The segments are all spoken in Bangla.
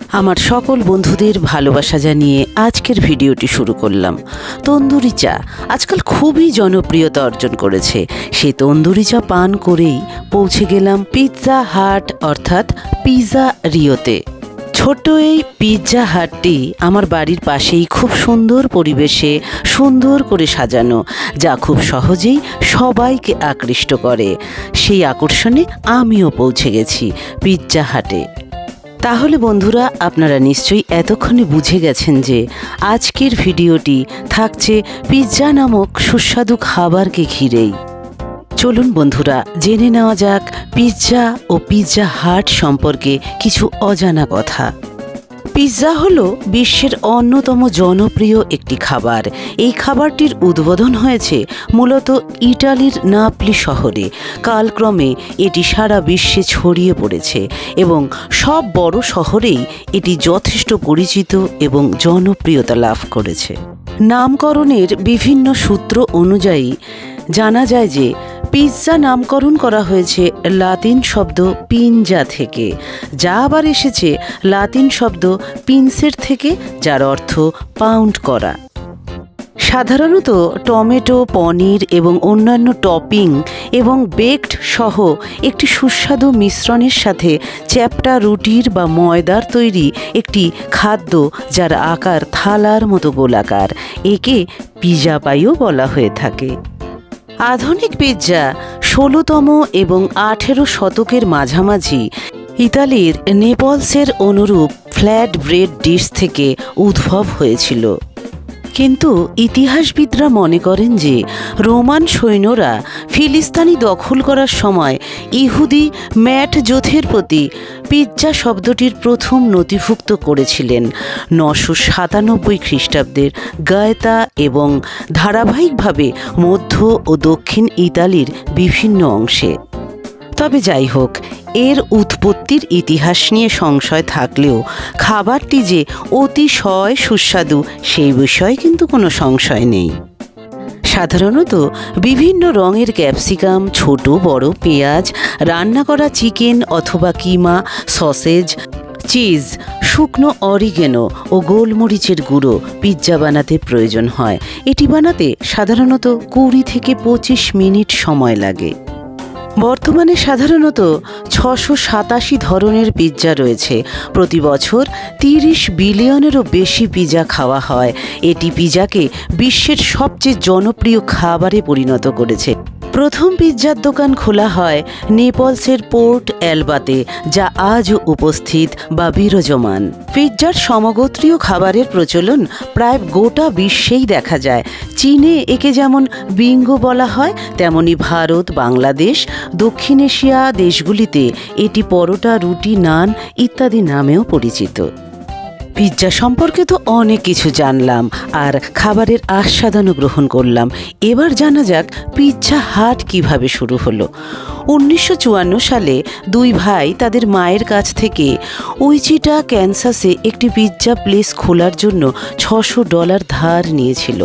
আমার সকল বন্ধুদের ভালোবাসা জানিয়ে আজকের ভিডিওটি শুরু করলাম। তন্দুরি চা আজকাল খুবই জনপ্রিয়তা অর্জন করেছে। সেই তন্দুরি চা পান করেই পৌঁছে গেলাম পিৎজা হাট অর্থাৎ পিৎজা রিওতে। ছোট্ট এই পিৎজা হাটটি আমার বাড়ির পাশেই খুব সুন্দর পরিবেশে সুন্দর করে সাজানো, যা খুব সহজেই সবাইকে আকৃষ্ট করে। সেই আকর্ষণে আমিও পৌঁছে গেছি পিৎজা হাটে। তাহলে বন্ধুরা, আপনারা নিশ্চয়ই এতক্ষণে বুঝে গেছেন যে আজকের ভিডিওটি থাকছে পিৎজা নামক সুস্বাদু খাবারকে ঘিরেই। চলুন বন্ধুরা, জেনে নেওয়া যাক পিৎজা ও পিৎজা হাট সম্পর্কে কিছু অজানা কথা। পিৎজা হলো বিশ্বের অন্যতম জনপ্রিয় একটি খাবার। এই খাবারটির উদ্বোধন হয়েছে মূলত ইটালির নাপলি শহরে। কালক্রমে এটি সারা বিশ্বে ছড়িয়ে পড়েছে এবং সব বড় শহরেই এটি যথেষ্ট পরিচিত এবং জনপ্রিয়তা লাভ করেছে। নামকরণের বিভিন্ন সূত্র অনুযায়ী জানা যায় যে পিৎজা নামকরণ করা হয়েছে লাতিন শব্দ পিনজা থেকে, যা আবার এসেছে লাতিন শব্দ পিনসের থেকে, যার অর্থ পাউন্ড করা। সাধারণত টমেটো, পনির এবং অন্যান্য টপিং এবং বেকড সহ একটি সুস্বাদু মিশ্রণের সাথে চ্যাপ্টা রুটির বা ময়দার তৈরি একটি খাদ্য, যার আকার থালার মতো গোলাকার। একে পিৎজা পাইও বলা হয়ে থাকে। আধুনিক পিৎজা 16তম এবং 18 শতকের মাঝামাঝি ইতালির নেপলসের অনুরূপ ফ্ল্যাট ব্রেড ডিশ থেকে উদ্ভব হয়েছিল। কিন্তু ইতিহাসবিদরা মনে করেন যে রোমান সৈন্যরা ফিলিস্তিনি দখল করার সময় ইহুদি ম্যাট জোথের প্রতি পিৎজা শব্দটির প্রথম নথিভুক্ত করেছিলেন 997 খ্রিস্টাব্দের গায়েতা এবং ধারাবাহিকভাবে মধ্য ও দক্ষিণ ইতালির বিভিন্ন অংশে। তবে যাই হোক, এর উৎপত্তির ইতিহাস নিয়ে সংশয় থাকলেও খাবারটি যে অতিশয় সুস্বাদু সেই বিষয়ে কিন্তু কোনো সংশয় নেই। সাধারণত বিভিন্ন রঙের ক্যাপসিকাম, ছোট বড় পেঁয়াজ, রান্না করা চিকেন অথবা কিমা, সসেজ, চিজ, শুকনো অরিগেনো ও গোলমরিচের গুঁড়ো পিৎজা বানাতে প্রয়োজন হয়। এটি বানাতে সাধারণত 20 থেকে 25 মিনিট সময় লাগে। বর্তমানে সাধারণত 687 ধরনের পিৎজা রয়েছে। প্রতি বছর 30 বিলিয়নেরও বেশি পিৎজা খাওয়া হয়। এটি পিৎজাকে বিশ্বের সবচেয়ে জনপ্রিয় খাবারে পরিণত করেছে। প্রথম পিৎজার দোকান খোলা হয় নেপলসের পোর্ট অ্যালবাতে, যা আজও উপস্থিত বা বিরাজমান। পিৎজার সমগোত্রীয় খাবারের প্রচলন প্রায় গোটা বিশ্বেই দেখা যায়। চীনে একে যেমন বিঙ্গো বলা হয়, তেমনি ভারত, বাংলাদেশ, দক্ষিণ এশিয়া দেশগুলিতে এটি পরোটা, রুটি, নান ইত্যাদি নামেও পরিচিত। পিৎজা সম্পর্কে তো অনেক কিছু জানলাম আর খাবারের আস্বাদনও গ্রহণ করলাম। এবার জানা যাক পিৎজা হাট কিভাবে শুরু হলো। 1954 সালে দুই ভাই তাদের মায়ের কাছ থেকে উইচিটা, ক্যানসাসে একটি পিৎজা প্লেস খোলার জন্য $600 ধার নিয়েছিল।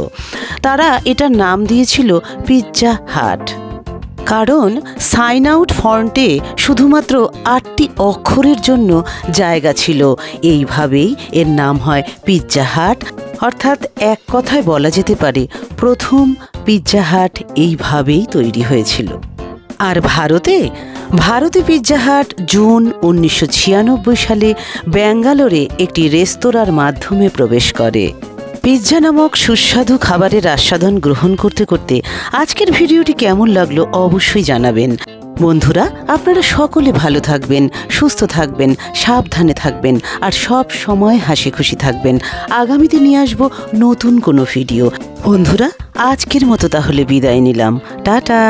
তারা এটার নাম দিয়েছিল পিৎজা হাট, কারণ সাইন আউট ফন্টে শুধুমাত্র 8টি অক্ষরের জন্য জায়গা ছিল। এইভাবেই এর নাম হয় পিৎজা হাট। অর্থাৎ এক কথায় বলা যেতে পারে প্রথম পিৎজা হাট এইভাবেই তৈরি হয়েছিল। আর ভারতে পিৎজা হাট জুন 1996 সালে ব্যাঙ্গালোরে একটি রেস্তোরাঁর মাধ্যমে প্রবেশ করে। পিৎজা নামক সুস্বাদু খাবারের আস্বাদন গ্রহণ করতে করতে আজকের ভিডিওটি কেমন লাগলো অবশ্যই জানাবেন। বন্ধুরা, আপনারা সকলে ভালো থাকবেন, সুস্থ থাকবেন, সাবধানে থাকবেন আর সব সময় হাসি খুশি থাকবেন। আগামীতে নিয়ে আসবো নতুন কোনো ভিডিও। বন্ধুরা, আজকের মতো তাহলে বিদায় নিলাম। টাটা।